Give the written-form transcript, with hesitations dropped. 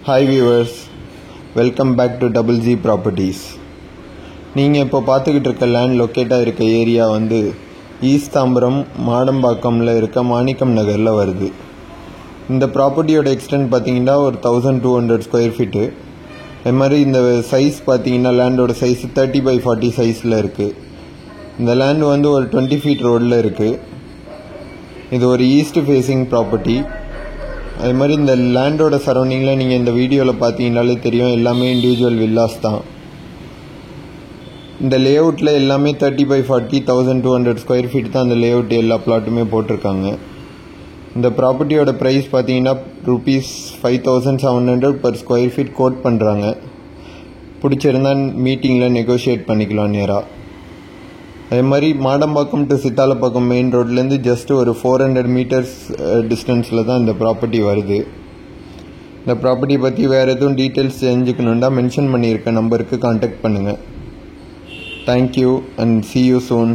Hi viewers, welcome back to Double Z Properties. நீங்கள் இப்போ பார்த்துக்கிட்டு இருக்க லேண்ட் லொக்கேட்டாக இருக்க ஏரியா வந்து ஈஸ்ட் தாம்பரம் மாடம்பாக்கமில் இருக்க மாணிக்கம் நகரில் வருது. இந்த ப்ராப்பர்ட்டியோட எக்ஸ்டென்ட் பார்த்தீங்கன்னா ஒரு 1200 ஸ்கொயர் ஃபீட்டு. அது மாதிரி இந்த சைஸ் பார்த்தீங்கன்னா லேண்டோட சைஸ் 30x40 சைஸில் இருக்குது. இந்த லேண்ட் வந்து ஒரு 20 ஃபீட் ரோடில் இருக்குது. இது ஒரு ஈஸ்ட் ஃபேஸிங் ப்ராப்பர்ட்டி. அது மாதிரி இந்த லேண்டோட சரௌண்டிங்கில் நீங்கள் இந்த வீடியோவில் பார்த்தீங்கன்னாலே தெரியும், எல்லாமே இண்டிவிஜுவல் வில்லாஸ் தான். இந்த லே அவுட்டில் எல்லாமே 30x40 1200 ஸ்கொயர் ஃபீட் தான் அந்த லே அவுட் எல்லா பிளாட்டுமே போட்டிருக்காங்க. இந்த ப்ராப்பர்ட்டியோட ப்ரைஸ் பார்த்தீங்கன்னா ₹5700 பர் ஸ்கொயர் ஃபீட் கோட் பண்ணுறாங்க. பிடிச்சிருந்தால் மீட்டிங்கில் நெகோஷியேட் பண்ணிக்கலாம் நேராக. அதே மாதிரி மாடம்பாக்கம் டு சித்தாலப்பாக்கம் மெயின் ரோட்லேருந்து ஜஸ்ட் ஒரு 400 மீட்டர்ஸ் டிஸ்டன்ஸில் தான் இந்த ப்ராப்பர்ட்டி வருது. இந்த ப்ராப்பர்ட்டி பற்றி வேறு எதுவும் டீட்டெயில்ஸ் தெரிஞ்சுக்கணுன்னா மென்ஷன் பண்ணியிருக்க நம்பருக்கு கான்டாக்ட் பண்ணுங்கள். Thank you and see you soon.